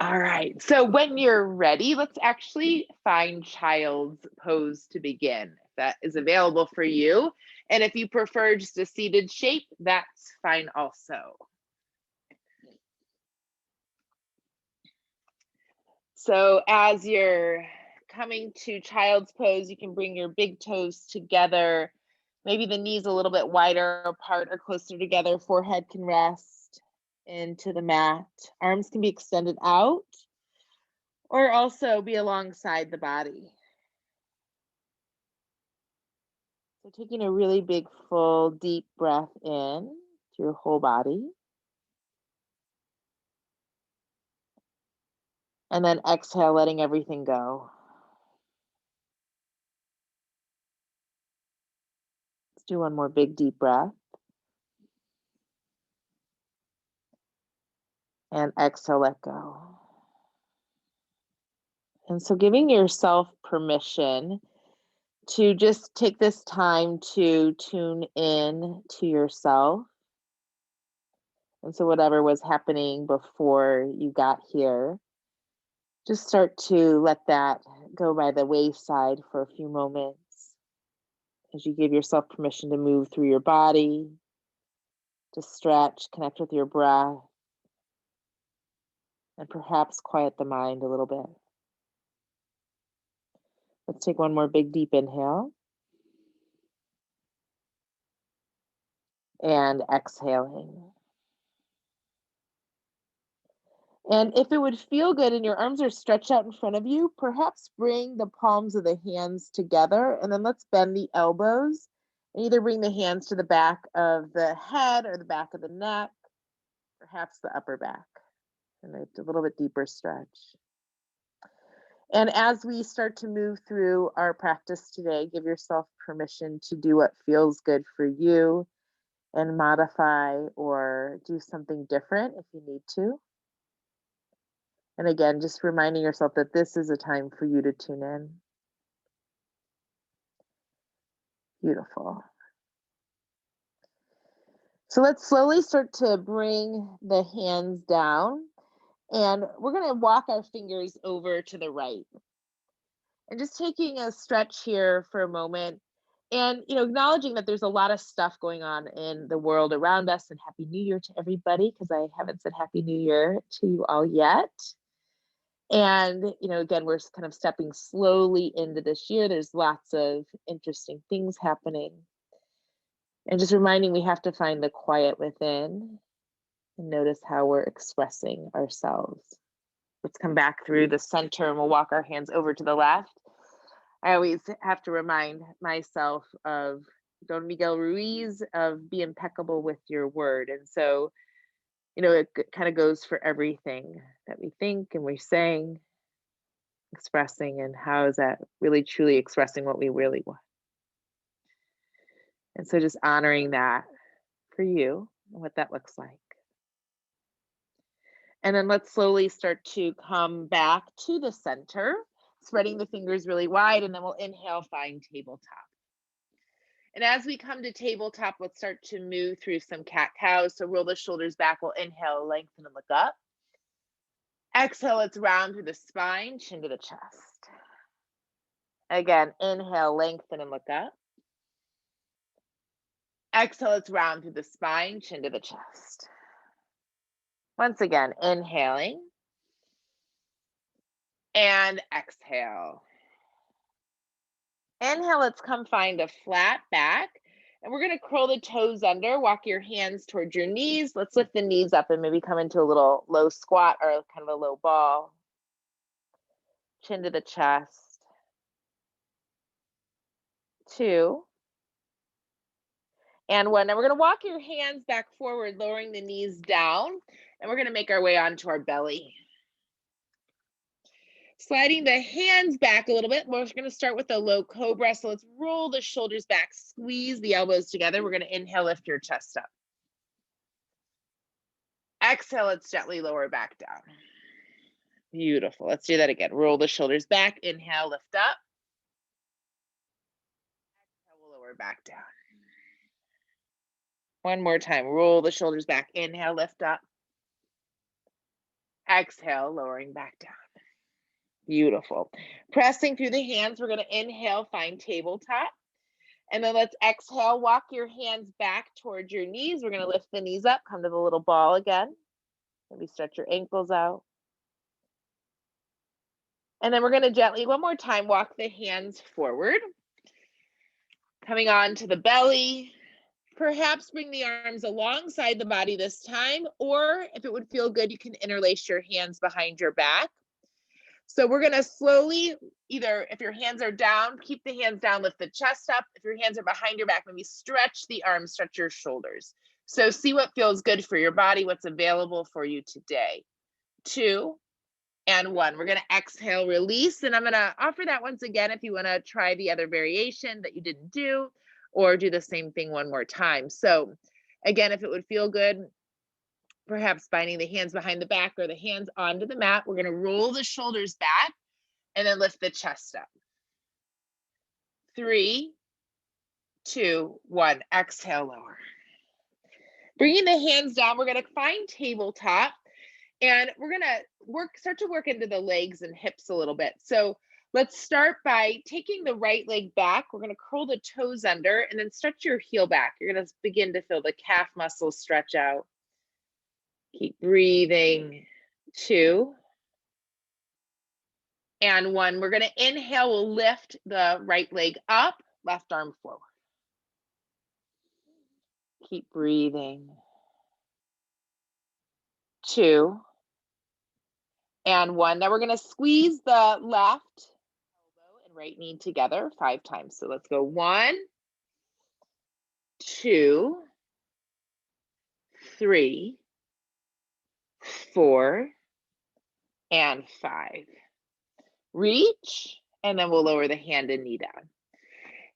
All right. So when you're ready, let's actually find child's pose to begin. If that is available for you. And if you prefer just a seated shape, that's fine also. So as you're coming to child's pose, you can bring your big toes together, maybe the knees a little bit wider apart or closer together. Forehead can rest into the mat. Arms can be extended out or also be alongside the body. So taking a really big, full, deep breath in to your whole body. And then exhale, letting everything go. Let's do one more big, deep breath. And exhale, let go. And so giving yourself permission to just take this time to tune in to yourself. And so whatever was happening before you got here, just start to let that go by the wayside for a few moments as you give yourself permission to move through your body, to stretch, connect with your breath, and perhaps quiet the mind a little bit. Let's take one more big, deep inhale. And exhaling. And if it would feel good and your arms are stretched out in front of you, perhaps bring the palms of the hands together and then let's bend the elbows and either bring the hands to the back of the head or the back of the neck, perhaps the upper back, and a little bit deeper stretch. And as we start to move through our practice today, give yourself permission to do what feels good for you and modify or do something different if you need to. And again, just reminding yourself that this is a time for you to tune in. Beautiful. So let's slowly start to bring the hands down. And we're going to walk our fingers over to the right. And just taking a stretch here for a moment. And, acknowledging that there's a lot of stuff going on in the world around us. And Happy New Year to everybody, because I haven't said Happy New Year to you all yet. And, again, we're kind of stepping slowly into this year. There's lots of interesting things happening. And just reminding we have to find the quiet within and notice how we're expressing ourselves. Let's come back through the center and we'll walk our hands over to the left. I always have to remind myself of Don Miguel Ruiz of be impeccable with your word. And so, it kind of goes for everything that we think and we're saying, expressing, and how is that really truly expressing what we really want. And so just honoring that for you and what that looks like. And then let's slowly start to come back to the center, spreading the fingers really wide, and then we'll inhale, find tabletop. And as we come to tabletop, let's start to move through some cat-cows. So roll the shoulders back, we'll inhale, lengthen and look up. Exhale, let's round through the spine, chin to the chest. Again, inhale, lengthen and look up. Exhale, let's round through the spine, chin to the chest. Once again, inhaling. And exhale. Inhale, let's come find a flat back. And we're going to curl the toes under, walk your hands towards your knees. Let's lift the knees up and maybe come into a little low squat or kind of a low ball. Chin to the chest. 2. And 1. Now we're going to walk your hands back forward, lowering the knees down. And we're going to make our way onto our belly. Sliding the hands back a little bit. We're going to start with a low cobra. So let's roll the shoulders back, squeeze the elbows together. We're going to inhale, lift your chest up. Exhale, let's gently lower back down. Beautiful. Let's do that again. Roll the shoulders back, inhale, lift up. Exhale, we'll lower back down. One more time. Roll the shoulders back, inhale, lift up. Exhale, lowering back down. Beautiful. Pressing through the hands, we're going to inhale, find tabletop. And then let's exhale, walk your hands back towards your knees. We're going to lift the knees up, come to the little ball again. Maybe stretch your ankles out. And then we're going to gently, one more time, walk the hands forward. Coming on to the belly. Perhaps bring the arms alongside the body this time, or if it would feel good, you can interlace your hands behind your back. So we're going to slowly, either if your hands are down, keep the hands down, lift the chest up. If your hands are behind your back, maybe stretch the arms, stretch your shoulders. So see what feels good for your body, what's available for you today. 2 and 1. We're going to exhale, release, and I'm going to offer that once again if you want to try the other variation that you didn't do, or do the same thing one more time. So again, if it would feel good, perhaps binding the hands behind the back or the hands onto the mat, we're going to roll the shoulders back and then lift the chest up. 3, 2, 1. Exhale, lower. Bringing the hands down, we're going to find tabletop, and we're going to start to work into the legs and hips a little bit. So let's start by taking the right leg back. We're going to curl the toes under and then stretch your heel back. You're going to begin to feel the calf muscles stretch out. Keep breathing. 2 and 1. We're going to inhale. We'll lift the right leg up, left arm forward. Keep breathing. 2 and 1. Now we're going to squeeze the left elbow and right knee together 5 times. So let's go 1, 2, 3, 4, and 5. Reach, and then we'll lower the hand and knee down.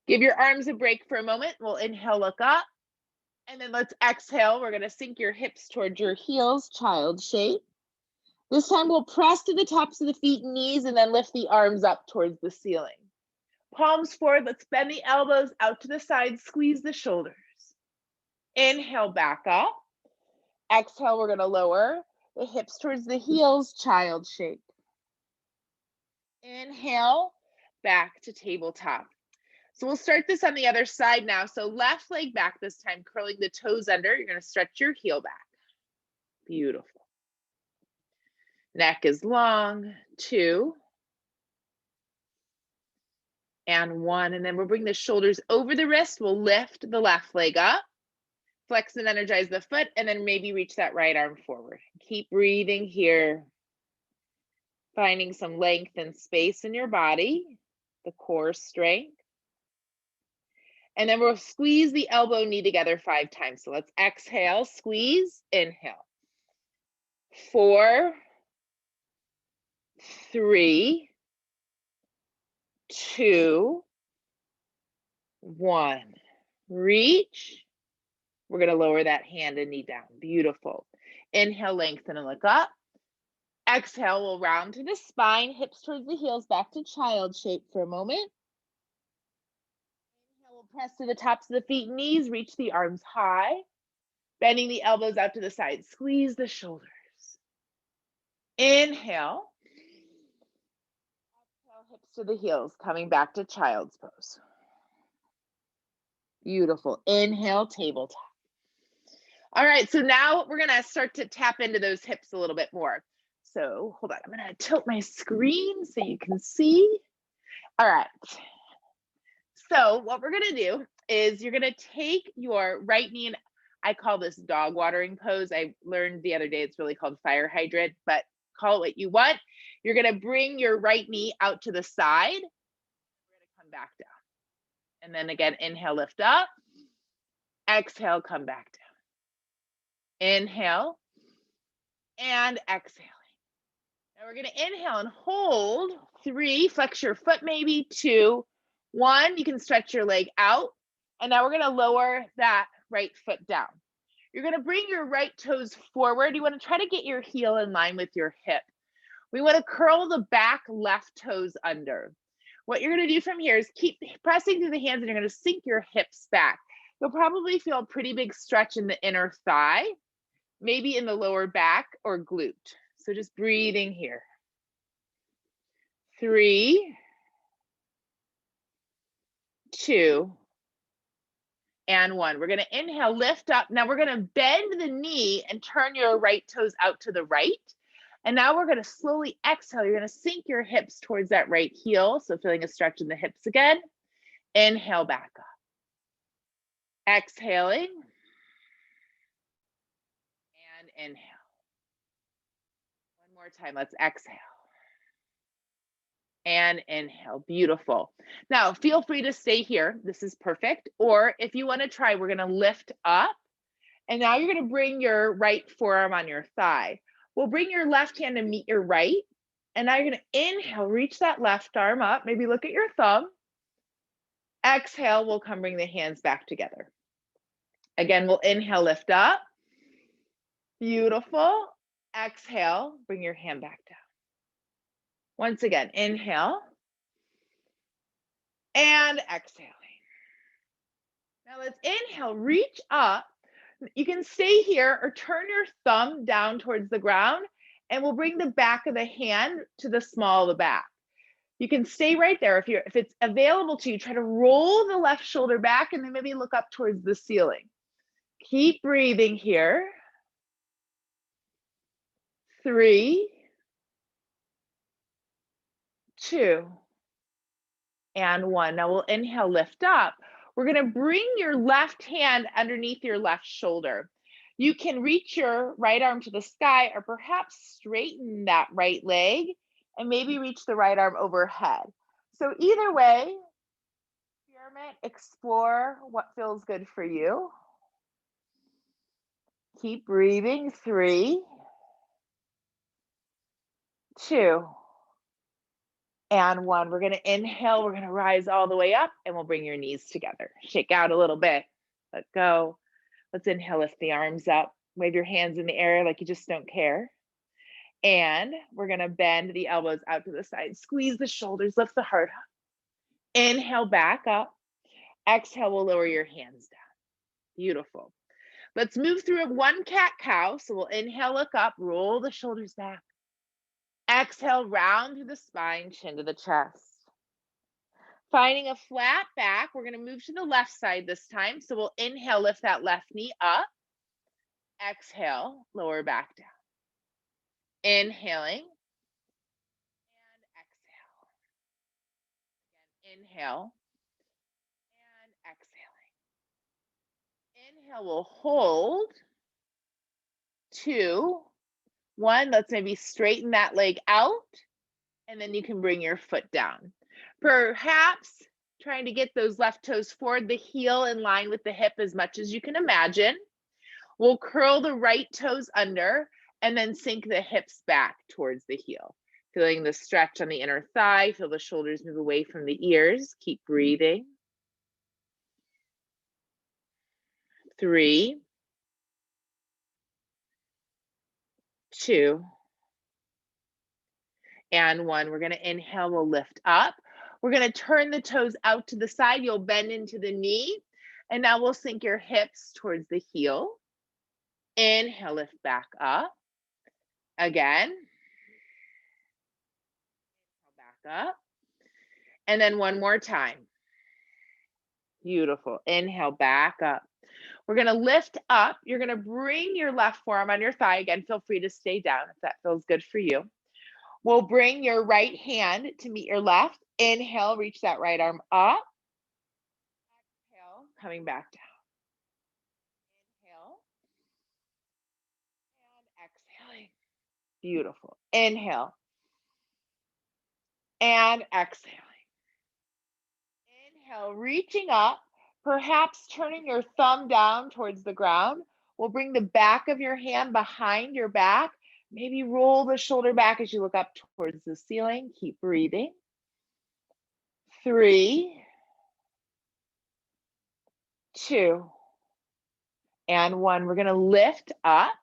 Give your arms a break for a moment. We'll inhale, look up, and then let's exhale. We're going to sink your hips towards your heels, child shape. This time we'll press to the tops of the feet and knees and then lift the arms up towards the ceiling. Palms forward, let's bend the elbows out to the side, squeeze the shoulders. Inhale, back up. Exhale, we're going to lower the hips towards the heels, child shape. Inhale, back to tabletop. So we'll start this on the other side now. So left leg back this time, curling the toes under. You're going to stretch your heel back. Beautiful. Neck is long. 2 and 1. And then we'll bring the shoulders over the wrist. We'll lift the left leg up. Flex and energize the foot, and then maybe reach that right arm forward. Keep breathing here. Finding some length and space in your body, the core strength. And then we'll squeeze the elbow knee together 5 times. So let's exhale, squeeze, inhale. 4, 3, 2, 1. Reach. We're going to lower that hand and knee down. Beautiful. Inhale, lengthen and look up. Exhale, we'll round to the spine, hips towards the heels, back to child shape for a moment. Inhale, we'll press to the tops of the feet and knees, reach the arms high, bending the elbows out to the side, squeeze the shoulders. Inhale. Exhale, hips to the heels, coming back to child's pose. Beautiful. Inhale, tabletop. All right, so now we're going to start to tap into those hips a little bit more. So hold on, I'm going to tilt my screen so you can see. All right. So what we're going to do is you're going to take your right knee, and I call this dog watering pose. I learned the other day it's really called fire hydrant, but call it what you want. You're going to bring your right knee out to the side. We're going to come back down. And then again, inhale, lift up. Exhale, come back down. Inhale and exhaling. Now we're going to inhale and hold. 3, flex your foot maybe. 2, 1, you can stretch your leg out. And now we're going to lower that right foot down. You're going to bring your right toes forward. You want to try to get your heel in line with your hip. We want to curl the back left toes under. What you're going to do from here is keep pressing through the hands, and you're going to sink your hips back. You'll probably feel a pretty big stretch in the inner thigh, maybe in the lower back or glute. So just breathing here. 3, 2, and 1. We're going to inhale, lift up. Now we're going to bend the knee and turn your right toes out to the right. And now we're going to slowly exhale. You're going to sink your hips towards that right heel. So feeling a stretch in the hips again. Inhale back up. Exhaling. And inhale. One more time. Let's exhale. And inhale. Beautiful. Now, feel free to stay here. This is perfect. Or if you want to try, we're going to lift up. And now you're going to bring your right forearm on your thigh. We'll bring your left hand to meet your right. And now you're going to inhale, reach that left arm up. Maybe look at your thumb. Exhale, we'll come bring the hands back together. Again, we'll inhale, lift up. Beautiful. Exhale, bring your hand back down. Once again, inhale and exhaling. Now let's inhale, reach up. You can stay here or turn your thumb down towards the ground, and we'll bring the back of the hand to the small of the back. You can stay right there. If it's available to you, try to roll the left shoulder back and then maybe look up towards the ceiling. Keep breathing here. 3, 2, and 1. Now we'll inhale, lift up. We're going to bring your left hand underneath your left shoulder. You can reach your right arm to the sky or perhaps straighten that right leg and maybe reach the right arm overhead. So either way, experiment, explore what feels good for you. Keep breathing. 3, 2, and 1. We're going to inhale. We're going to rise all the way up and we'll bring your knees together. Shake out a little bit. Let go. Let's inhale, lift the arms up. Wave your hands in the air like you just don't care. And we're going to bend the elbows out to the side. Squeeze the shoulders, lift the heart up. Inhale, back up. Exhale, we'll lower your hands down. Beautiful. Let's move through a one cat cow. So we'll inhale, look up, roll the shoulders back. Exhale, round through the spine, chin to the chest. Finding a flat back, we're going to move to the left side this time. So we'll inhale, lift that left knee up. Exhale, lower back down. Inhaling and exhale. Again, inhale and exhaling. Inhale, we'll hold. 2, 1. Let's maybe straighten that leg out, and then you can bring your foot down. Perhaps trying to get those left toes forward, the heel in line with the hip as much as you can imagine. We'll curl the right toes under and then sink the hips back towards the heel. Feeling the stretch on the inner thigh, feel the shoulders move away from the ears. Keep breathing. 3, 2, and 1. We're going to inhale, we'll lift up. We're going to turn the toes out to the side. You'll bend into the knee. And now we'll sink your hips towards the heel. Inhale, lift back up. Again. Inhale, back up. And then one more time. Beautiful. Inhale, back up. We're going to lift up. You're going to bring your left forearm on your thigh. Again, feel free to stay down if that feels good for you. We'll bring your right hand to meet your left. Inhale, reach that right arm up. Exhale, coming back down. Inhale and exhaling. Beautiful. Inhale and exhaling. Inhale, reaching up, perhaps turning your thumb down towards the ground. We'll bring the back of your hand behind your back. Maybe roll the shoulder back as you look up towards the ceiling. Keep breathing. 3, 2, and 1. We're going to lift up.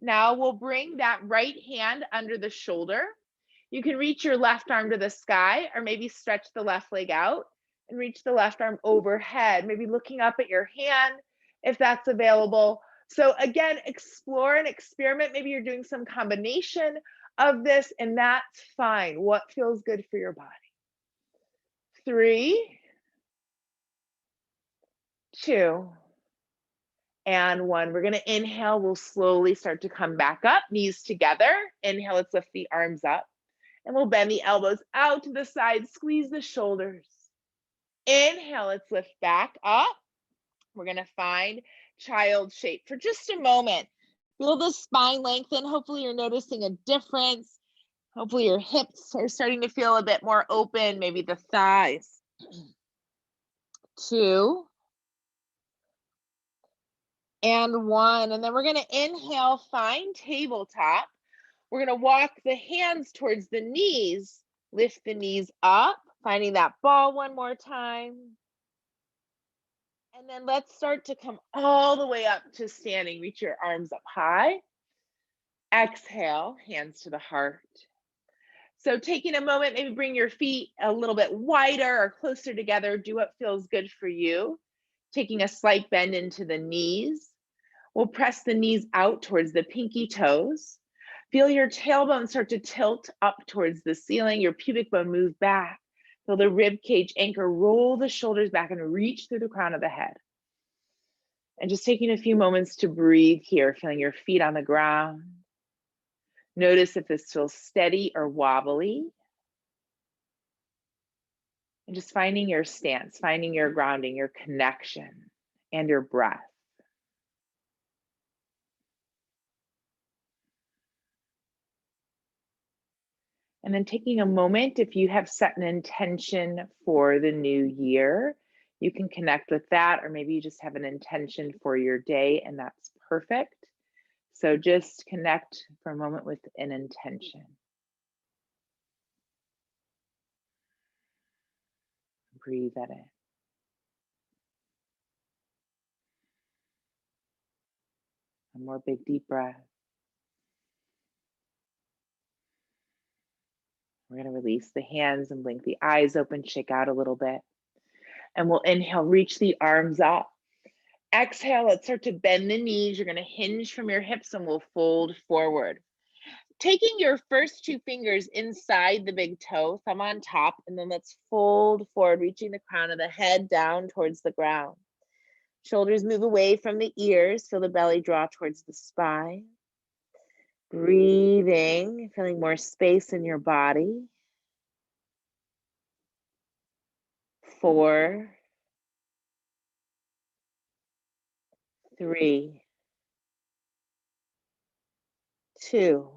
Now we'll bring that right hand under the shoulder. You can reach your left arm to the sky or maybe stretch the left leg out and reach the left arm overhead, maybe looking up at your hand if that's available. So again, explore and experiment. Maybe you're doing some combination of this, and that's fine. What feels good for your body? 3, 2, and 1. We're gonna inhale. We'll slowly start to come back up, knees together. Inhale, let's lift the arms up. And we'll bend the elbows out to the side, squeeze the shoulders. Inhale, let's lift back up. We're gonna find child shape for just a moment. Feel the spine lengthen. Hopefully you're noticing a difference. Hopefully your hips are starting to feel a bit more open, maybe the thighs. 2, and 1. And then we're gonna inhale, find tabletop. We're gonna walk the hands towards the knees, lift the knees up, finding that ball one more time. And then let's start to come all the way up to standing. Reach your arms up high. Exhale, hands to the heart. So taking a moment, maybe bring your feet a little bit wider or closer together. Do what feels good for you. Taking a slight bend into the knees. We'll press the knees out towards the pinky toes. Feel your tailbone start to tilt up towards the ceiling, your pubic bone move back. Feel the rib cage anchor, roll the shoulders back and reach through the crown of the head. And just taking a few moments to breathe here, feeling your feet on the ground. Notice if this feels steady or wobbly. And just finding your stance, finding your grounding, your connection, and your breath. And then taking a moment, if you have set an intention for the new year, you can connect with that, or maybe you just have an intention for your day, and that's perfect. So just connect for a moment with an intention. Breathe that in. One more big deep breath. We're going to release the hands and blink the eyes open, shake out a little bit. And we'll inhale, reach the arms up. Exhale, let's start to bend the knees. You're going to hinge from your hips and we'll fold forward. Taking your first 2 fingers inside the big toe, thumb on top, and then let's fold forward, reaching the crown of the head down towards the ground. Shoulders move away from the ears. Feel the belly draw towards the spine. Breathing, feeling more space in your body. 4, 3, 2,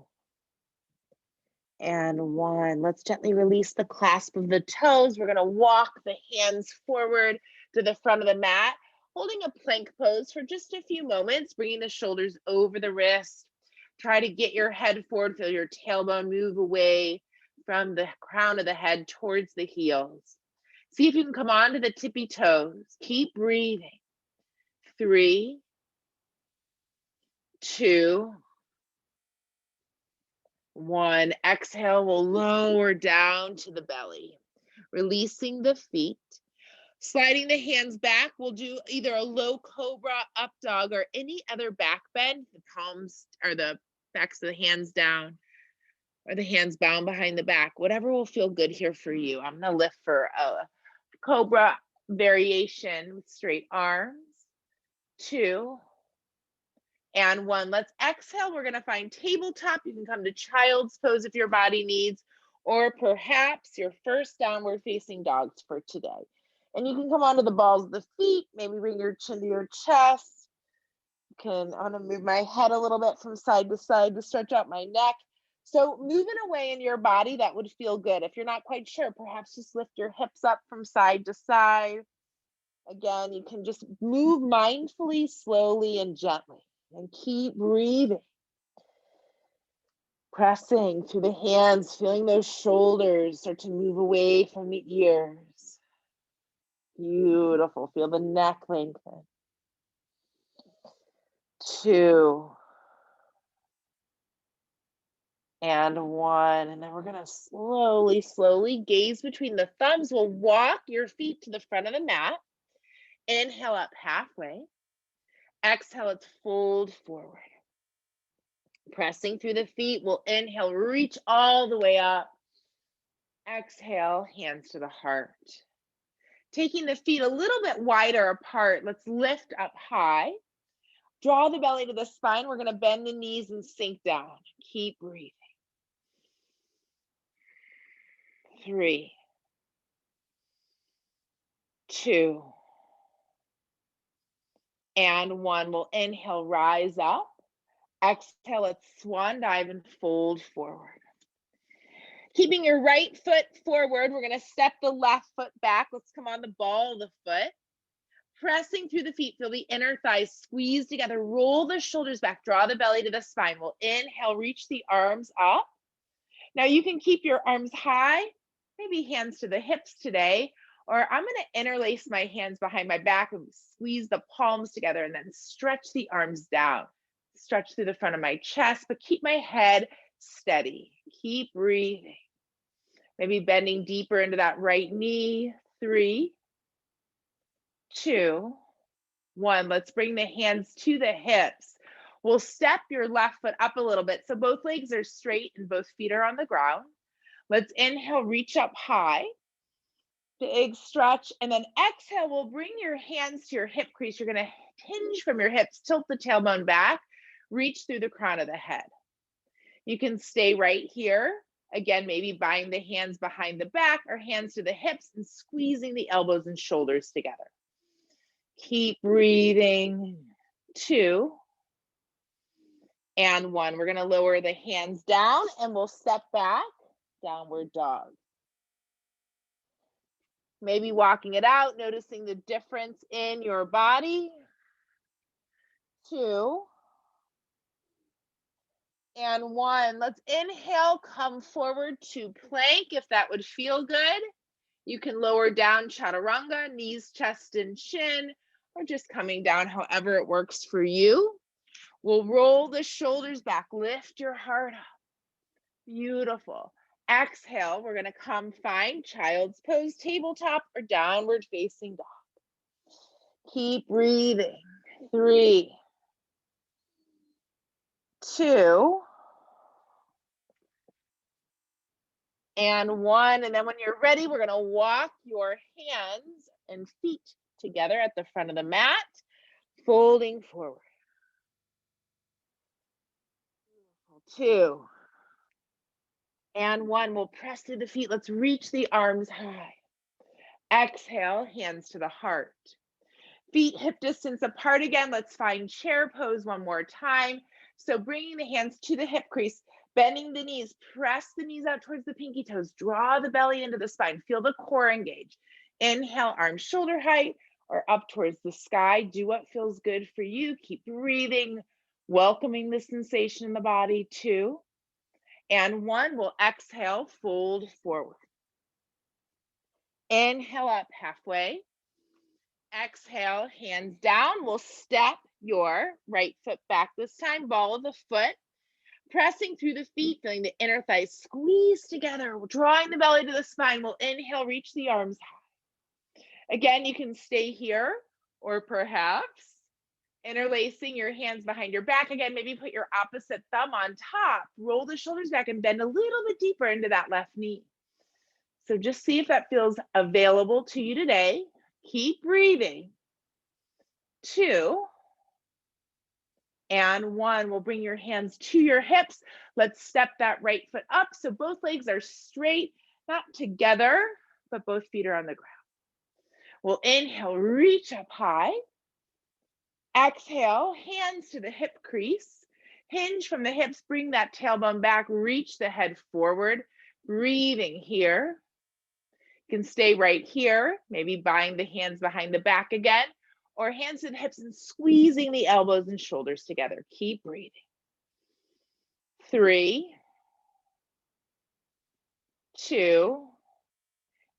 and 1. Let's gently release the clasp of the toes. We're going to walk the hands forward to the front of the mat, holding a plank pose for just a few moments, bringing the shoulders over the wrist. Try to get your head forward, feel your tailbone move away from the crown of the head towards the heels. See if you can come onto the tippy toes. Keep breathing. 3, 2, 1. Exhale, we'll lower down to the belly, releasing the feet. Sliding the hands back, we'll do either a low cobra, up dog, or any other back bend. The palms or the backs of the hands down, or the hands bound behind the back. Whatever will feel good here for you. I'm gonna lift for a cobra variation with straight arms. 2, and 1. Let's exhale. We're gonna find tabletop. You can come to child's pose if your body needs, or perhaps your first downward facing dogs for today. And you can come onto the balls of the feet, maybe bring your chin to your chest. I'm gonna move my head a little bit from side to side to stretch out my neck. So moving away in your body, that would feel good. If you're not quite sure, perhaps just lift your hips up from side to side. Again, you can just move mindfully, slowly, and gently. And keep breathing. Pressing through the hands, feeling those shoulders start to move away from the ears. Beautiful. Feel the neck lengthen. 2, and 1. And then we're going to slowly, slowly gaze between the thumbs. We'll walk your feet to the front of the mat. Inhale up halfway. Exhale, let's fold forward. Pressing through the feet, we'll inhale, reach all the way up. Exhale, hands to the heart. Taking the feet a little bit wider apart, let's lift up high. Draw the belly to the spine. We're going to bend the knees and sink down. Keep breathing. 3, 2, and 1. We'll inhale, rise up. Exhale, let's swan dive and fold forward. Keeping your right foot forward, we're going to step the left foot back. Let's come on the ball of the foot. Pressing through the feet, feel the inner thighs squeeze together. Roll the shoulders back. Draw the belly to the spine. We'll inhale, reach the arms up. Now you can keep your arms high, maybe hands to the hips today, or I'm going to interlace my hands behind my back and squeeze the palms together and then stretch the arms down. Stretch through the front of my chest, but keep my head steady. Keep breathing. Maybe bending deeper into that right knee. 3, 2, 1. Let's bring the hands to the hips. We'll step your left foot up a little bit so both legs are straight and both feet are on the ground. Let's inhale, reach up high. Big stretch, and then exhale, we'll bring your hands to your hip crease. You're going to hinge from your hips, tilt the tailbone back, reach through the crown of the head. You can stay right here. Again, maybe bind the hands behind the back or hands to the hips and squeezing the elbows and shoulders together. Keep breathing. 2, and 1. We're going to lower the hands down and we'll step back, downward dog. Maybe walking it out, noticing the difference in your body. 2, and 1. Let's inhale, come forward to plank if that would feel good. You can lower down chaturanga, knees, chest, and chin, or just coming down however it works for you. We'll roll the shoulders back, lift your heart up. Beautiful. Exhale, we're going to come find child's pose, tabletop, or downward facing dog. Keep breathing. 3, 2, and 1. And then when you're ready, we're going to walk your hands and feet together at the front of the mat, folding forward. 2, and 1. We'll press through the feet. Let's reach the arms high. Exhale, hands to the heart. Feet hip distance apart again. Let's find chair pose one more time. So bringing the hands to the hip crease, bending the knees, press the knees out towards the pinky toes, draw the belly into the spine, feel the core engage. Inhale, arms shoulder height or up towards the sky. Do what feels good for you. Keep breathing, welcoming the sensation in the body. 2, and 1. We'll exhale, fold forward. Inhale up halfway. Exhale, hands down. We'll step your right foot back this time, ball of the foot. Pressing through the feet, feeling the inner thighs squeeze together, drawing the belly to the spine. We'll inhale, reach the arms high. Again, you can stay here or perhaps interlacing your hands behind your back. Again, maybe put your opposite thumb on top, roll the shoulders back and bend a little bit deeper into that left knee. So just see if that feels available to you today. Keep breathing. 2, and 1. We'll bring your hands to your hips. Let's step that right foot up so both legs are straight, not together, but both feet are on the ground. We'll inhale, reach up high. Exhale, hands to the hip crease. Hinge from the hips, bring that tailbone back, reach the head forward. Breathing here. You can stay right here, maybe bind the hands behind the back again, or hands to the hips and squeezing the elbows and shoulders together. Keep breathing. 3, 2,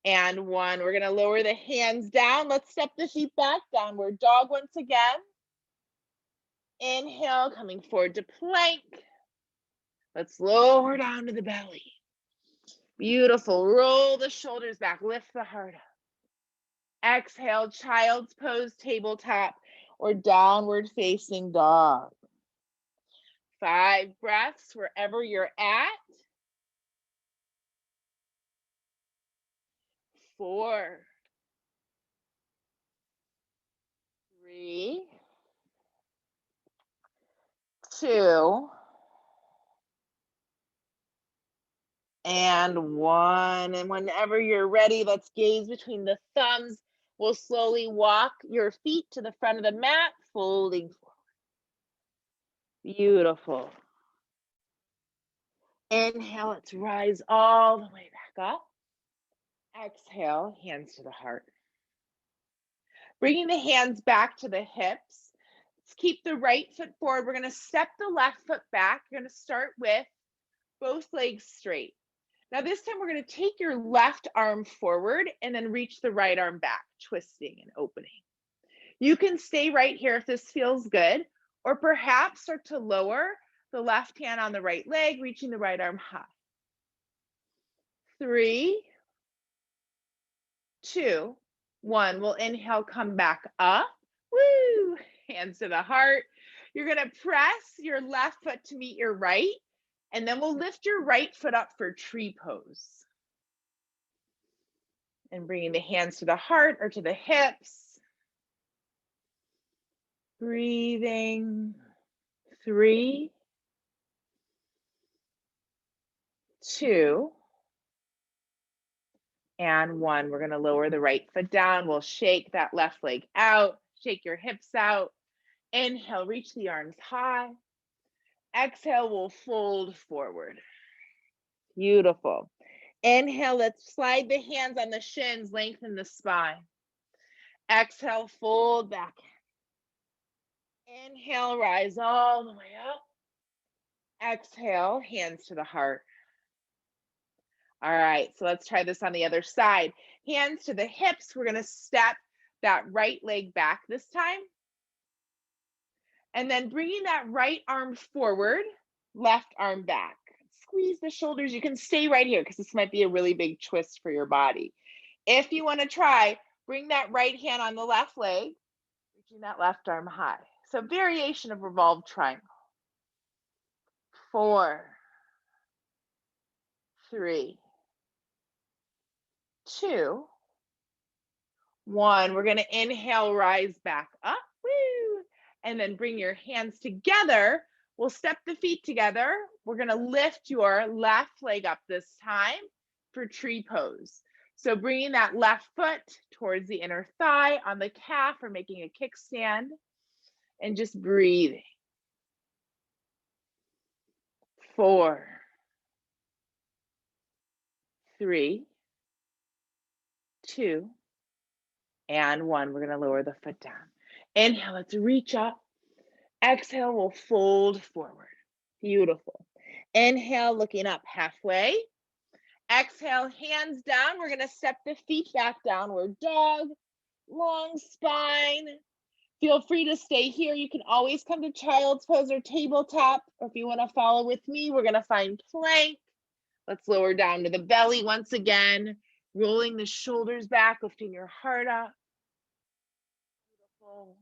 and 1. We're going to lower the hands down. Let's step the feet back, downward dog once again. Inhale, coming forward to plank. Let's lower down to the belly. Beautiful. Roll the shoulders back, lift the heart up. Exhale, child's pose, tabletop, or downward facing dog. 5 breaths wherever you're at. 4, 3, 2, and 1. And whenever you're ready, let's gaze between the thumbs. We'll slowly walk your feet to the front of the mat, folding forward. Beautiful. Inhale, let's rise all the way back up. Exhale, hands to the heart. Bringing the hands back to the hips. Let's keep the right foot forward. We're going to step the left foot back. You're going to start with both legs straight. Now this time we're going to take your left arm forward and then reach the right arm back, twisting and opening. You can stay right here if this feels good, or perhaps start to lower the left hand on the right leg, reaching the right arm high. 3, 2, 1. We'll inhale, come back up. Woo! Hands to the heart. You're going to press your left foot to meet your right, and then we'll lift your right foot up for tree pose. And bringing the hands to the heart or to the hips. Breathing. 3, 2, and 1. We're going to lower the right foot down. We'll shake that left leg out. Shake your hips out. Inhale, reach the arms high. Exhale, we'll fold forward. Beautiful. Inhale, let's slide the hands on the shins, lengthen the spine. Exhale, fold back. Inhale, rise all the way up. Exhale, hands to the heart. All right, so let's try this on the other side. Hands to the hips. We're going to step that right leg back this time. And then bringing that right arm forward, left arm back. Squeeze the shoulders. You can stay right here because this might be a really big twist for your body. If you want to try, bring that right hand on the left leg, reaching that left arm high. So variation of revolved triangle. 4, 3, 2, 1. We're going to inhale, rise back up. Woo! And then bring your hands together. We'll step the feet together. We're going to lift your left leg up this time for tree pose. So bringing that left foot towards the inner thigh on the calf or making a kickstand and just breathing. 4, 3, 2, and 1. We're going to lower the foot down. Inhale, let's reach up. Exhale, we'll fold forward. Beautiful. Inhale, looking up halfway. Exhale, hands down. We're going to step the feet back, downward dog. Long spine. Feel free to stay here. You can always come to child's pose or tabletop. Or if you want to follow with me, we're going to find plank. Let's lower down to the belly once again. Rolling the shoulders back, lifting your heart up. Beautiful.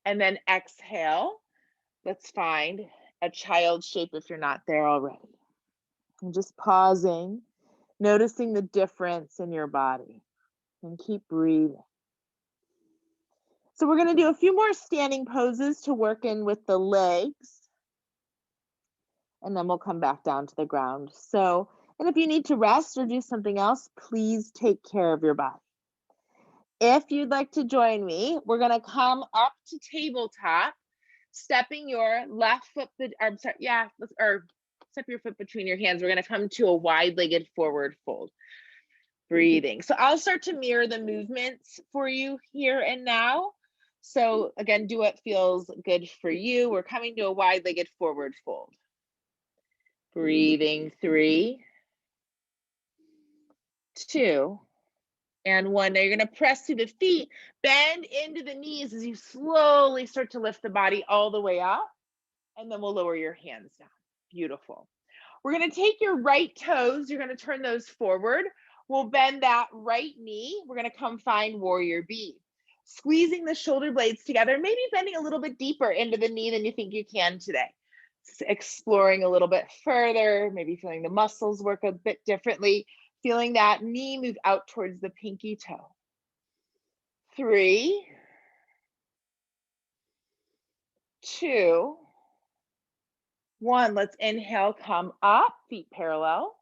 And then exhale. Let's find a child shape if you're not there already. And just pausing, noticing the difference in your body, and keep breathing. So we're going to do a few more standing poses to work in with the legs, and then we'll come back down to the ground. So, and if you need to rest or do something else, please take care of your body. If you'd like to join me, we're going to come up to tabletop, stepping your left foot, step your foot between your hands. We're going to come to a wide-legged forward fold. Breathing. So I'll start to mirror the movements for you here and now. So again, do what feels good for you. We're coming to a wide-legged forward fold. Breathing. 3, 2, and 1. Now you're going to press through the feet, bend into the knees as you slowly start to lift the body all the way up, and then we'll lower your hands down. Beautiful. We're going to take your right toes. You're going to turn those forward. We'll bend that right knee. We're going to come find warrior B. Squeezing the shoulder blades together, maybe bending a little bit deeper into the knee than you think you can today. Exploring a little bit further, maybe feeling the muscles work a bit differently, feeling that knee move out towards the pinky toe. 3, 2, 1. Let's inhale, come up, feet parallel.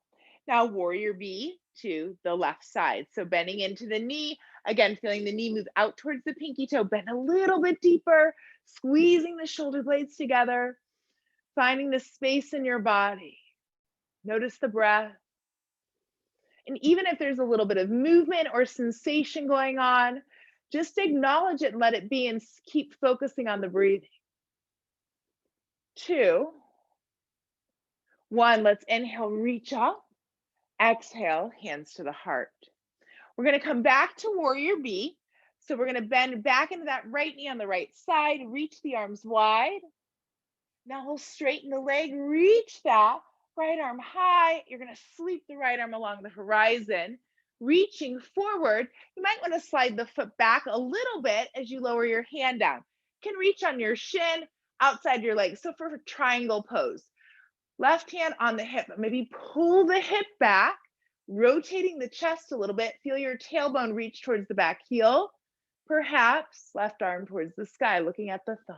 Now warrior B to the left side. So bending into the knee, again, feeling the knee move out towards the pinky toe, bend a little bit deeper, squeezing the shoulder blades together, finding the space in your body. Notice the breath. And even if there's a little bit of movement or sensation going on, just acknowledge it and let it be and keep focusing on the breathing. 2, 1. Let's inhale, reach up. Exhale, hands to the heart. We're going to come back to warrior B. So we're going to bend back into that right knee on the right side, reach the arms wide. Now we'll straighten the leg, reach that right arm high. You're going to sweep the right arm along the horizon, reaching forward. You might want to slide the foot back a little bit as you lower your hand down. You can reach on your shin, outside your leg. So for triangle pose, left hand on the hip, maybe pull the hip back, rotating the chest a little bit. Feel your tailbone reach towards the back heel. Perhaps left arm towards the sky, looking at the thumb.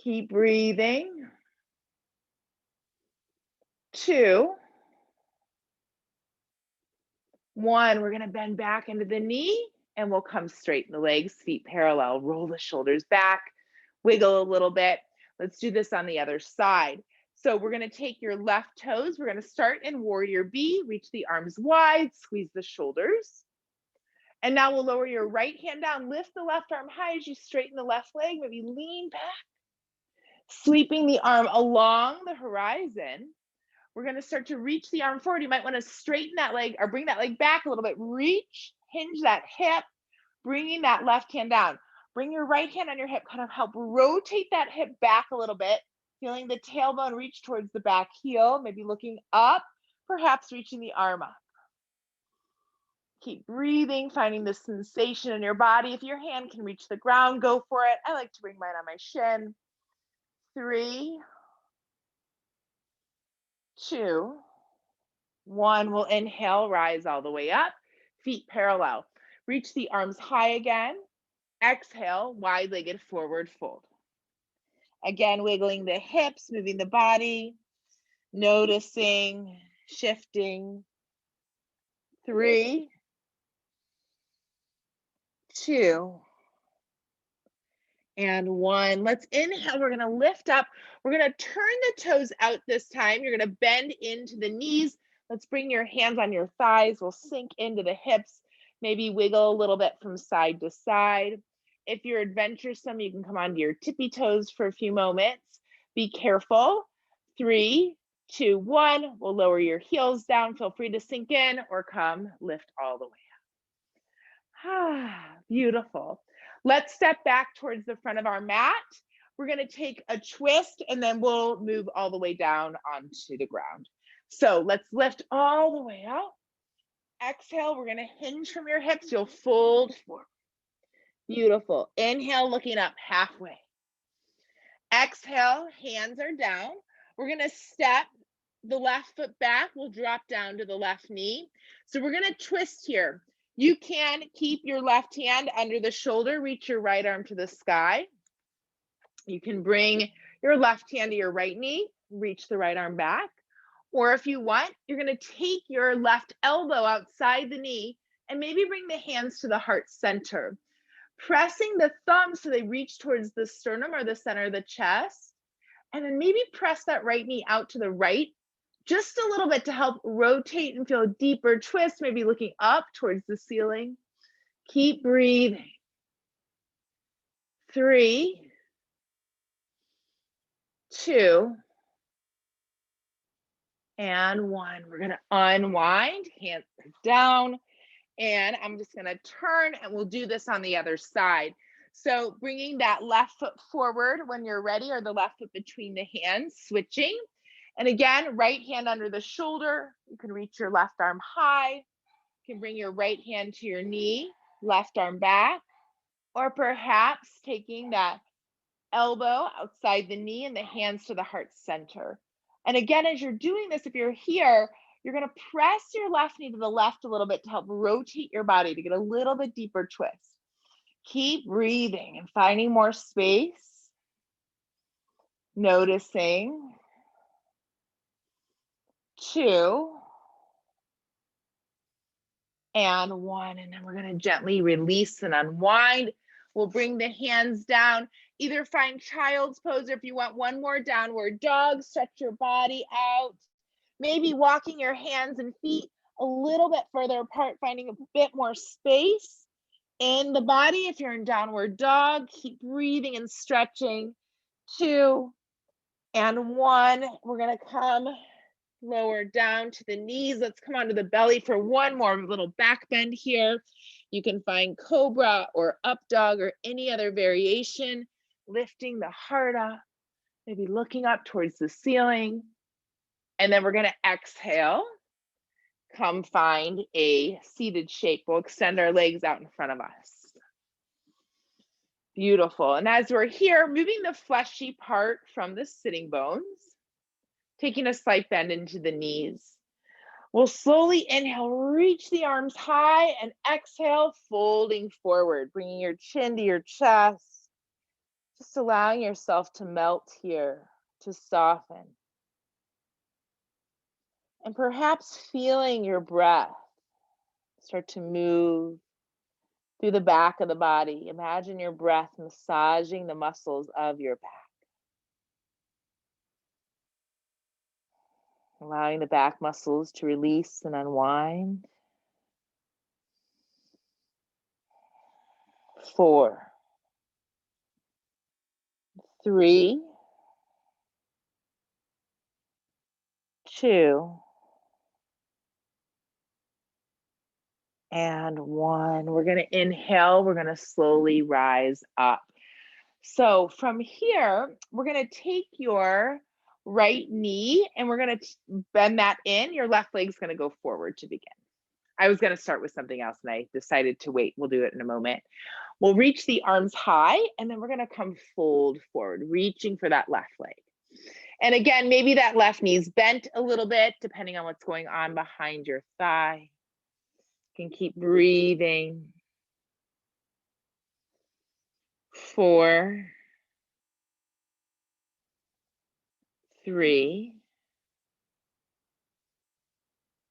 Keep breathing. 2, 1. We're going to bend back into the knee and we'll come straighten the legs, feet parallel, roll the shoulders back, wiggle a little bit. Let's do this on the other side. So we're going to take your left toes. We're going to start in warrior B, reach the arms wide, squeeze the shoulders. And now we'll lower your right hand down, lift the left arm high as you straighten the left leg, maybe lean back, sweeping the arm along the horizon. We're going to start to reach the arm forward. You might want to straighten that leg or bring that leg back a little bit. Reach, hinge that hip, bringing that left hand down. Bring your right hand on your hip, kind of help rotate that hip back a little bit, feeling the tailbone reach towards the back heel, maybe looking up, perhaps reaching the arm up. Keep breathing, finding the sensation in your body. If your hand can reach the ground, go for it. I like to bring mine on my shin. 3, 2, 1. We'll inhale, rise all the way up, feet parallel. Reach the arms high again. Exhale, wide-legged forward fold. Again, wiggling the hips, moving the body, noticing, shifting. 3, 2, and 1. Let's inhale. We're going to lift up. We're going to turn the toes out this time. You're going to bend into the knees. Let's bring your hands on your thighs. We'll sink into the hips, maybe wiggle a little bit from side to side. If you're adventuresome, you can come onto your tippy toes for a few moments. Be careful. 3, 2, 1. We'll lower your heels down. Feel free to sink in or come lift all the way up. Beautiful. Let's step back towards the front of our mat. We're going to take a twist and then we'll move all the way down onto the ground. So let's lift all the way up. Exhale, we're going to hinge from your hips. You'll fold forward. Beautiful. Inhale, looking up halfway. Exhale, hands are down. We're going to step the left foot back. We'll drop down to the left knee. So we're going to twist here. You can keep your left hand under the shoulder, reach your right arm to the sky. You can bring your left hand to your right knee, reach the right arm back. Or if you want, you're going to take your left elbow outside the knee and maybe bring the hands to the heart center. Pressing the thumbs so they reach towards the sternum or the center of the chest. And then maybe press that right knee out to the right, just a little bit to help rotate and feel a deeper twist, maybe looking up towards the ceiling. Keep breathing. 3, 2, and 1. We're going to unwind, hands down, and I'm just going to turn and we'll do this on the other side. So bringing that left foot forward when you're ready, or the left foot between the hands, switching. And again, right hand under the shoulder. You can reach your left arm high. You can bring your right hand to your knee, left arm back, or perhaps taking that elbow outside the knee and the hands to the heart center. And again, as you're doing this, if you're here, you're going to press your left knee to the left a little bit to help rotate your body to get a little bit deeper twist. Keep breathing and finding more space, noticing. 2 and 1. And then we're going to gently release and unwind. We'll bring the hands down. Either find child's pose, or if you want one more, downward dog. Stretch your body out. Maybe walking your hands and feet a little bit further apart, finding a bit more space in the body. If you're in downward dog, keep breathing and stretching. 2 and 1. We're going to come lower down to the knees. Let's come onto the belly for one more little back bend here. You can find cobra or up dog or any other variation, lifting the heart up, maybe looking up towards the ceiling. And then we're going to exhale, come find a seated shape. We'll extend our legs out in front of us. Beautiful. And as we're here, moving the fleshy part from the sitting bones, taking a slight bend into the knees. We'll slowly inhale, reach the arms high, and exhale, folding forward, bringing your chin to your chest, just allowing yourself to melt here, to soften. And perhaps feeling your breath start to move through the back of the body. Imagine your breath massaging the muscles of your back. Allowing the back muscles to release and unwind. 4, 3, 2, and 1. We're going to inhale. We're going to slowly rise up. So from here, we're going to take your right knee and we're going to bend that in. Your left leg's going to go forward to begin. I was going to start with something else and I decided to wait. We'll do it in a moment. We'll reach the arms high and then we're going to come fold forward, reaching for that left leg. And again, maybe that left knee's bent a little bit, depending on what's going on behind your thigh. You can keep breathing. 4, 3,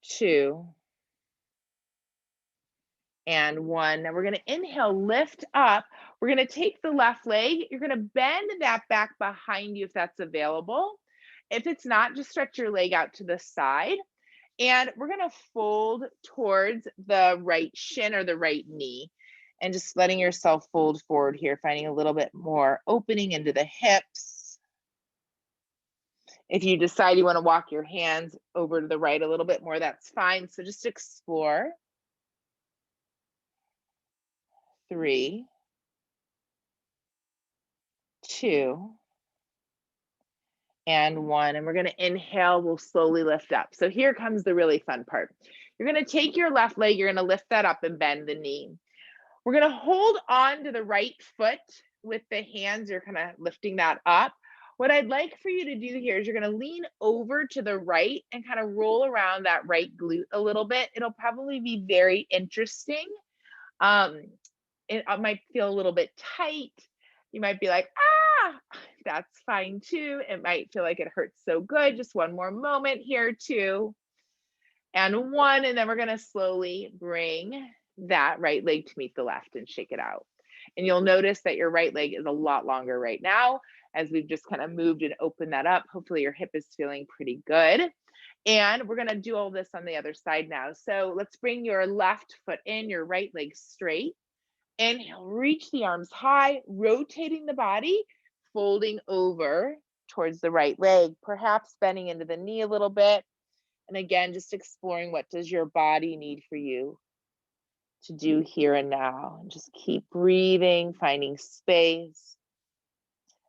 2, and 1. Now we're going to inhale, lift up. We're going to take the left leg. You're going to bend that back behind you if that's available. If it's not, just stretch your leg out to the side. And we're going to fold towards the right shin or the right knee. And just letting yourself fold forward here, finding a little bit more opening into the hips. If you decide you want to walk your hands over to the right a little bit more, that's fine. So just explore. 3, 2, and 1. And we're going to inhale. We'll slowly lift up. So here comes the really fun part. You're going to take your left leg. You're going to lift that up and bend the knee. We're going to hold on to the right foot with the hands. You're kind of lifting that up. What I'd like for you to do here is you're going to lean over to the right and kind of roll around that right glute a little bit. It'll probably be very interesting. It might feel a little bit tight. You might be like, that's fine too. It might feel like it hurts so good. Just one more moment here, 2, and 1. And then we're going to slowly bring that right leg to meet the left and shake it out. And you'll notice that your right leg is a lot longer right now as we've just kind of moved and opened that up. Hopefully your hip is feeling pretty good. And we're going to do all this on the other side now. So let's bring your left foot in, your right leg straight. Inhale, reach the arms high, rotating the body, folding over towards the right leg, perhaps bending into the knee a little bit. And again, just exploring, what does your body need for you to do here and now? And just keep breathing, finding space,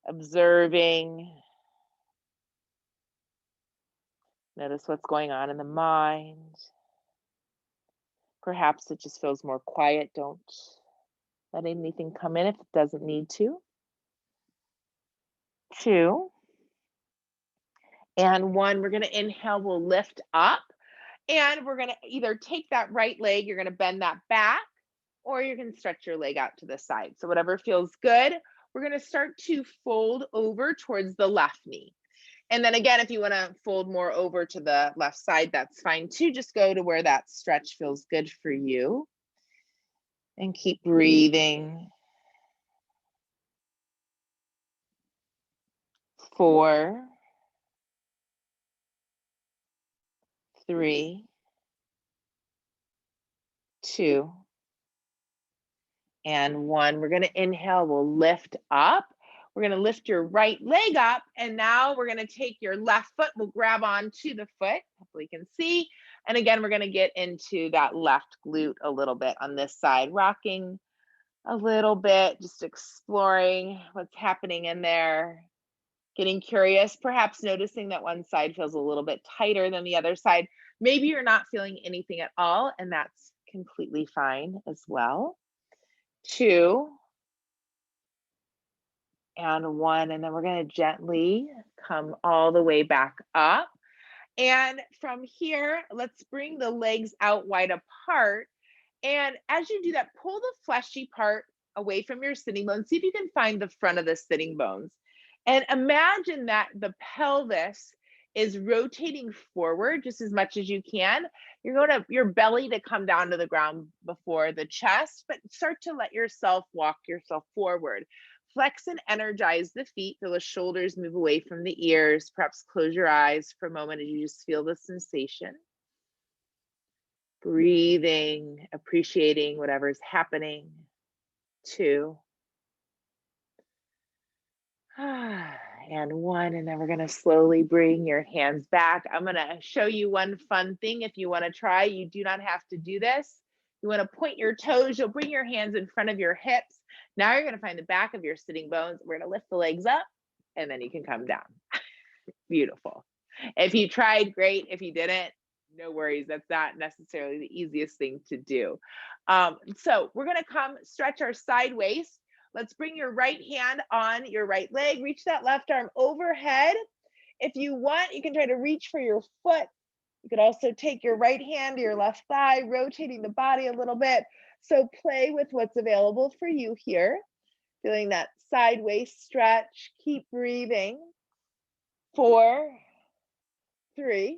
observing. Notice what's going on in the mind. Perhaps it just feels more quiet. Don't let anything come in if it doesn't need to. 2, and 1. We're going to inhale, we'll lift up, and we're going to either take that right leg, you're going to bend that back, or you can stretch your leg out to the side. So whatever feels good. We're going to start to fold over towards the left knee. And then again, if you want to fold more over to the left side, that's fine too. Just go to where that stretch feels good for you. And keep breathing. 4, 3, 2, and 1. We're going to inhale, we'll lift up. We're going to lift your right leg up, and now we're going to take your left foot, we'll grab onto the foot, hopefully you can see. And again, we're going to get into that left glute a little bit on this side, rocking a little bit, just exploring what's happening in there, getting curious, perhaps noticing that one side feels a little bit tighter than the other side. Maybe you're not feeling anything at all, and that's completely fine as well. 2, and 1, and then we're going to gently come all the way back up. And from here, let's bring the legs out wide apart. And as you do that, pull the fleshy part away from your sitting bones. See if you can find the front of the sitting bones. And imagine that the pelvis is rotating forward just as much as you can. You're going to your belly to come down to the ground before the chest, but start to let yourself walk yourself forward. Flex and energize the feet. Feel the shoulders move away from the ears. Perhaps close your eyes for a moment as you just feel the sensation. Breathing, appreciating whatever's happening. 2, and 1, and then we're going to slowly bring your hands back. I'm going to show you one fun thing if you want to try. You do not have to do this. You want to point your toes, you'll bring your hands in front of your hips. Now you're going to find the back of your sitting bones. We're going to lift the legs up, and then you can come down. Beautiful. If you tried, great. If you didn't, no worries. That's not necessarily the easiest thing to do. So we're going to come stretch our side waist. Let's bring your right hand on your right leg. Reach that left arm overhead. If you want, you can try to reach for your foot. You could also take your right hand to your left thigh, rotating the body a little bit. So play with what's available for you here. Feeling that side waist stretch. Keep breathing. 4, 3, 2,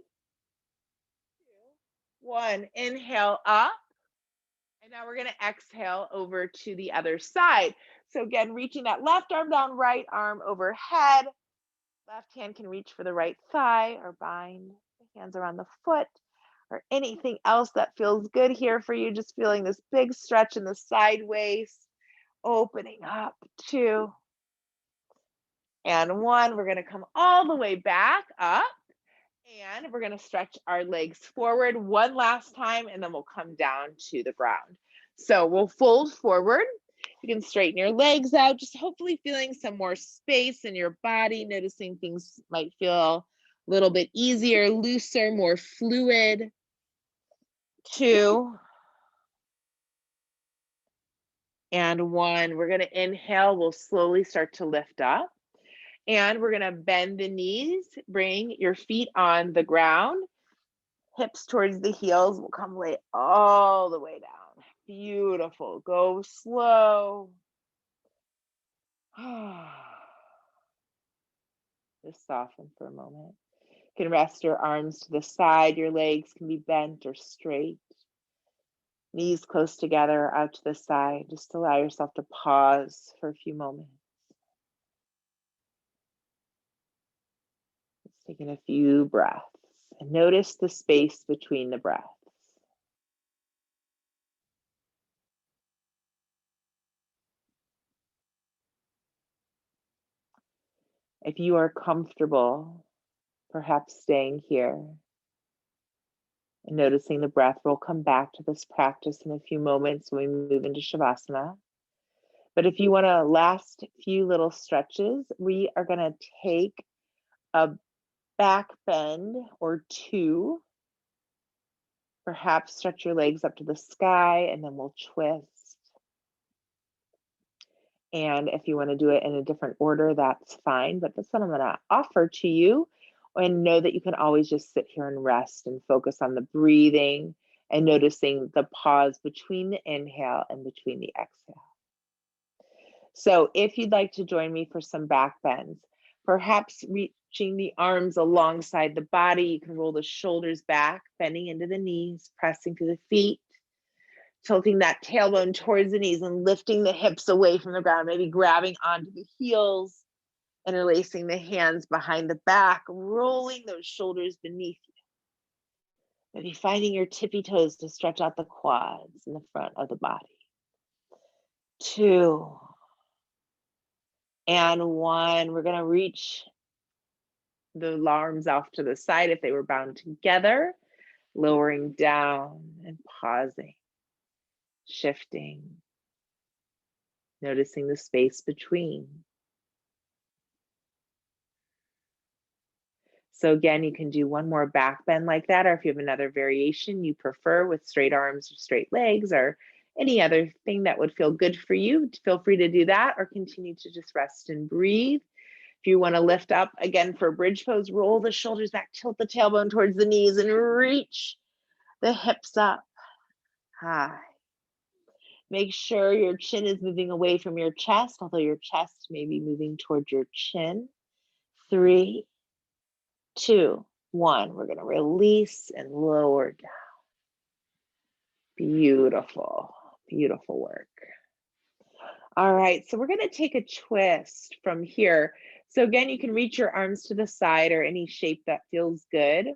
1. Inhale up. And now we're going to exhale over to the other side. So again, reaching that left arm down, right arm overhead. Left hand can reach for the right thigh or bind the hands around the foot or anything else that feels good here for you. Just feeling this big stretch in the side waist, opening up. 2, and 1. We're going to come all the way back up. And we're going to stretch our legs forward one last time, and then we'll come down to the ground. So we'll fold forward. You can straighten your legs out, just hopefully feeling some more space in your body, noticing things might feel a little bit easier, looser, more fluid. 2, and 1. We're going to inhale. We'll slowly start to lift up. And we're going to bend the knees, bring your feet on the ground, hips towards the heels. We'll come lay all the way down. Beautiful. Go slow. Just soften for a moment. You can rest your arms to the side. Your legs can be bent or straight. Knees close together, out to the side. Just allow yourself to pause for a few moments. Just taking a few breaths and notice the space between the breaths. If you are comfortable, perhaps staying here and noticing the breath, we'll come back to this practice in a few moments when we move into Shavasana. But if you want to last few little stretches, we are going to take a back bend or 2. Perhaps stretch your legs up to the sky, and then we'll twist. And if you want to do it in a different order, that's fine. But that's what I'm going to offer to you. And know that you can always just sit here and rest and focus on the breathing and noticing the pause between the inhale and between the exhale. So if you'd like to join me for some back bends, perhaps reaching the arms alongside the body, you can roll the shoulders back, bending into the knees, pressing to the feet, tilting that tailbone towards the knees and lifting the hips away from the ground, maybe grabbing onto the heels, interlacing the hands behind the back, rolling those shoulders beneath you. Maybe finding your tippy toes to stretch out the quads in the front of the body. 2 and 1. We're going to reach the arms off to the side if they were bound together, lowering down and pausing, shifting, noticing the space between. So again, you can do one more back bend like that, or if you have another variation you prefer with straight arms or straight legs or any other thing that would feel good for you, feel free to do that or continue to just rest and breathe. If you want to lift up again for bridge pose, roll the shoulders back, tilt the tailbone towards the knees and reach the hips up high. Make sure your chin is moving away from your chest, although your chest may be moving towards your chin. 3, 2, 1. We're going to release and lower down. Beautiful, beautiful work. All right, so we're going to take a twist from here. So again, you can reach your arms to the side or any shape that feels good.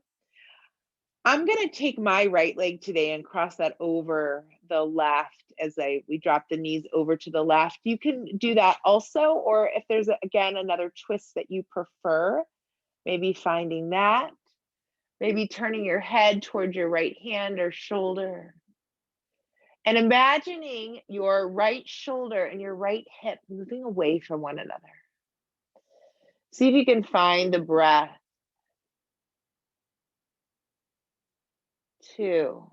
I'm going to take my right leg today and cross that over the left as we drop the knees over to the left. You can do that also, or if there's again another twist that you prefer, maybe finding that, maybe turning your head towards your right hand or shoulder. And imagining your right shoulder and your right hip moving away from one another. See if you can find the breath. 2.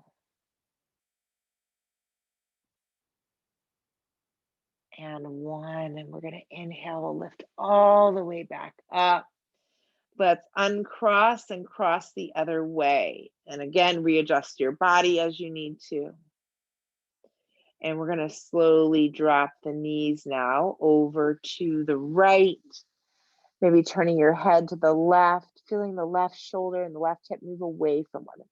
And 1. And we're going to inhale, we'll lift all the way back up. Let's uncross and cross the other way. And again, readjust your body as you need to. And we're going to slowly drop the knees now over to the right. Maybe turning your head to the left, feeling the left shoulder and the left hip move away from one another.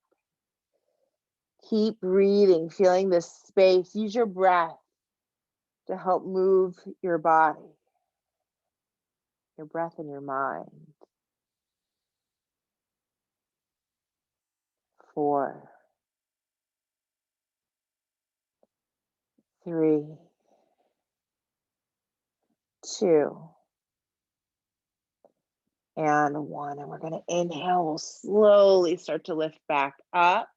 Keep breathing, feeling this space. Use your breath to help move your body, your breath and your mind. 4, 3, 2, and 1. And we're going to inhale. We'll slowly start to lift back up.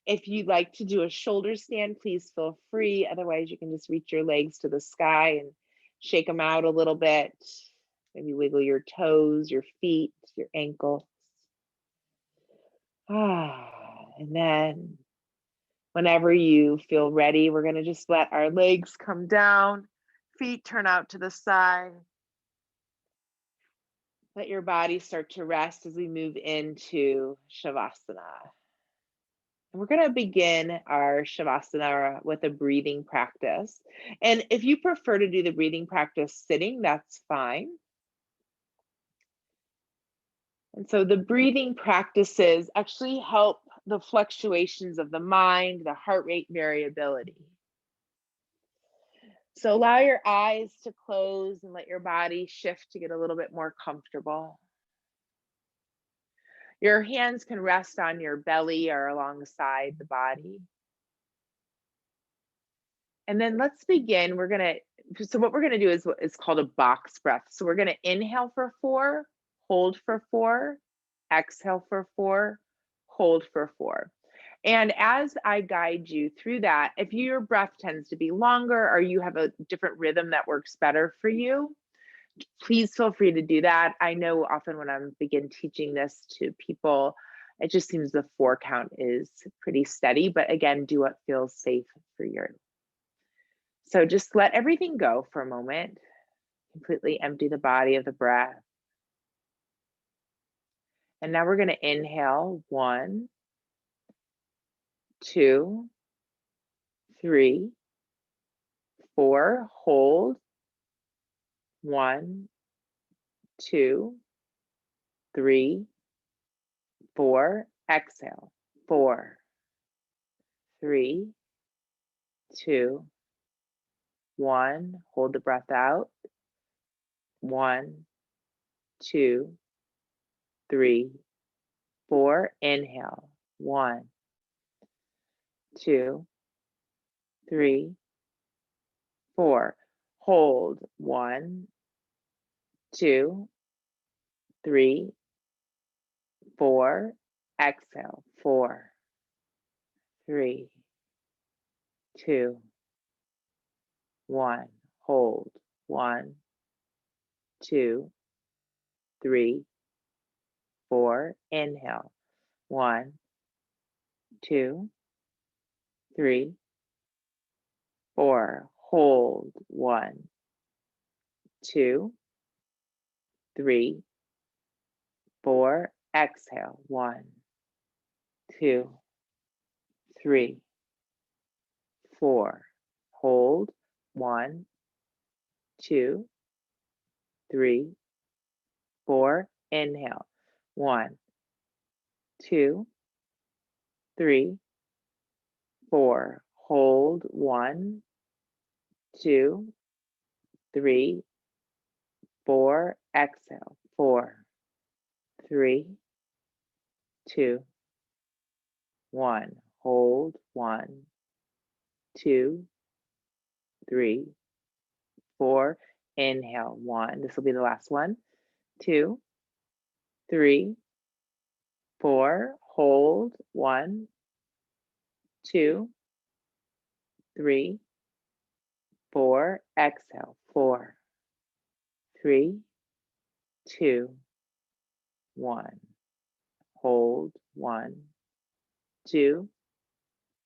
If you'd like to do a shoulder stand, please feel free. Otherwise, you can just reach your legs to the sky and shake them out a little bit. Maybe wiggle your toes, your feet, your ankles. And then whenever you feel ready, we're going to just let our legs come down, feet turn out to the side. Let your body start to rest as we move into Shavasana. And we're going to begin our Shavasana with a breathing practice. And if you prefer to do the breathing practice sitting, that's fine. And so the breathing practices actually help the fluctuations of the mind, the heart rate variability. So allow your eyes to close and let your body shift to get a little bit more comfortable. Your hands can rest on your belly or alongside the body. And then let's begin. So what we're gonna do is what is called a box breath. So we're gonna inhale for 4, hold for 4, exhale for 4, hold for 4. And as I guide you through that, if your breath tends to be longer or you have a different rhythm that works better for you, please feel free to do that. I know often when I'm begin teaching this to people, it just seems the 4 count is pretty steady, but again, do what feels safe for you. So just let everything go for a moment. Completely empty the body of the breath. And now we're going to inhale 1, 2, 3, 4. Hold 1, 2, 3, 4. Exhale 4, 3, 2, 1. Hold the breath out 1, 2, 3, 4. Inhale 1, 2, 3, 4. Hold 1, 2, 3, 4. Exhale 4, 3, 2, 1. Hold 1, 2, 3, 4. Inhale 1, 2, 3, 4. Hold 1, 2, 3, 4. Exhale 1, 2, 3, 4. Hold 1, 2, 3, 4. Inhale 1, 2, 3, 4. Hold 1, 2, 3, 4. Exhale 4, 3, 2, 1. Hold 1, 2, 3, 4. Inhale 1. This will be the last one. 2, 3, 4. Hold 1, 2, 3, 4. Exhale 4, 3, 2, 1. Hold 1, 2,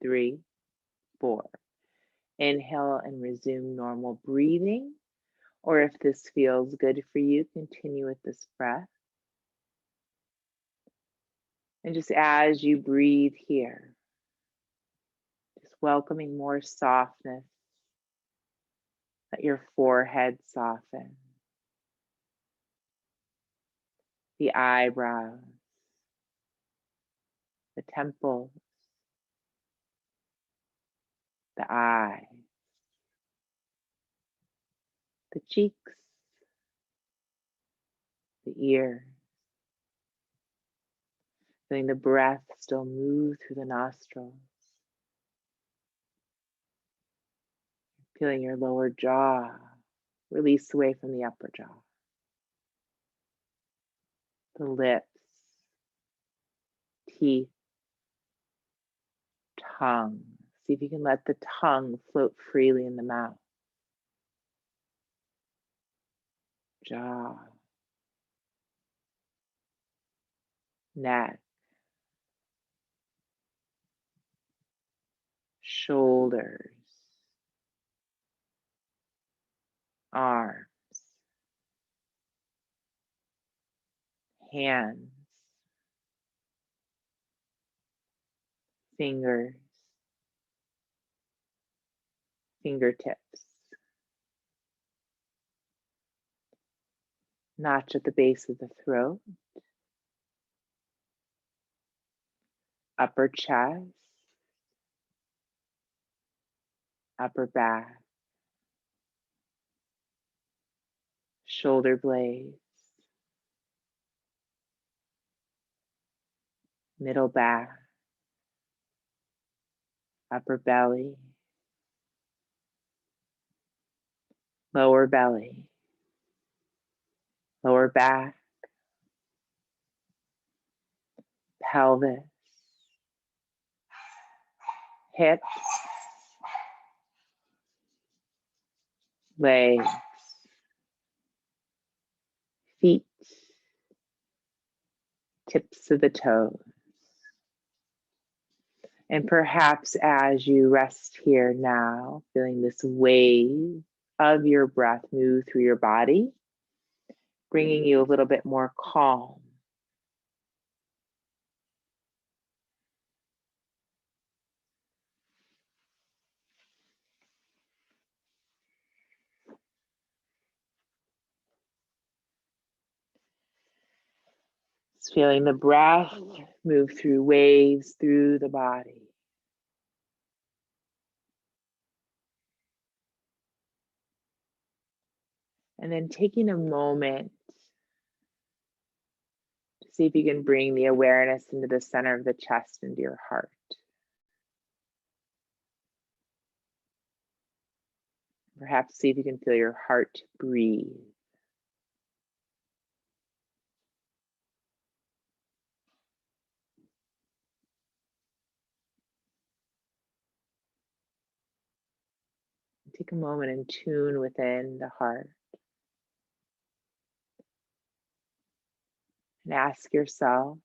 3, 4. Inhale and resume normal breathing. Or if this feels good for you, continue with this breath. And just as you breathe here, just welcoming more softness. Let your forehead soften, the eyebrows, the temples, the eyes, the cheeks, the ears. Feeling the breath still move through the nostrils. Feeling your lower jaw release away from the upper jaw. The lips, teeth, tongue. See if you can let the tongue float freely in the mouth. Jaw, neck, shoulders, arms, hands, fingers, fingertips. Notch at the base of the throat, upper chest, upper back, shoulder blades, middle back, upper belly, lower belly, lower back, pelvis, hips, legs, feet, tips of the toes. And perhaps as you rest here now, feeling this wave of your breath move through your body, bringing you a little bit more calm. Just feeling the breath move through waves through the body. And then taking a moment to see if you can bring the awareness into the center of the chest, into your heart. Perhaps see if you can feel your heart breathe. Take a moment and tune within the heart. And ask yourself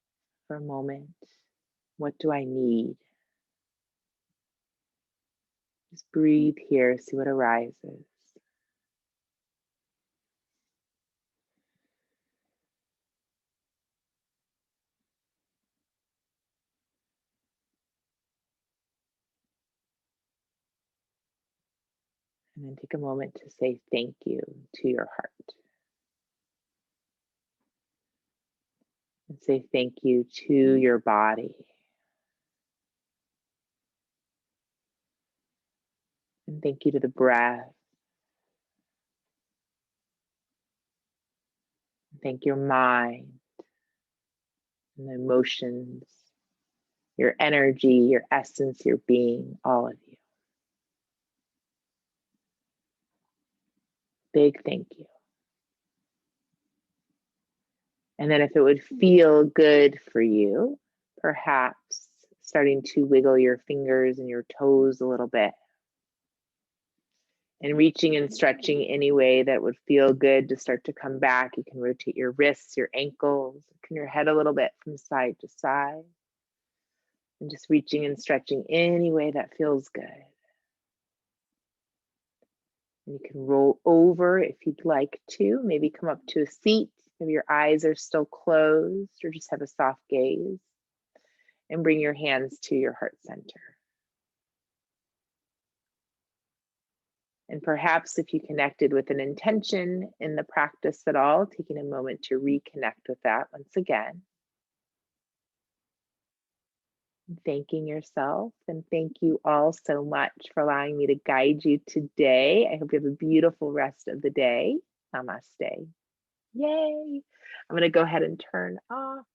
for a moment, what do I need? Just breathe here, see what arises. And then take a moment to say thank you to your heart. And say thank you to your body. And thank you to the breath. Thank your mind and the emotions, your energy, your essence, your being, all of you. Big thank you. And then if it would feel good for you, perhaps starting to wiggle your fingers and your toes a little bit. And reaching and stretching any way that would feel good to start to come back. You can rotate your wrists, your ankles, turn your head a little bit from side to side. And just reaching and stretching any way that feels good. And you can roll over if you'd like to, maybe come up to a seat. Maybe your eyes are still closed or just have a soft gaze. And bring your hands to your heart center. And perhaps if you connected with an intention in the practice at all, taking a moment to reconnect with that once again. Thanking yourself, and thank you all so much for allowing me to guide you today. I hope you have a beautiful rest of the day. Namaste. Yay. I'm going to go ahead and turn off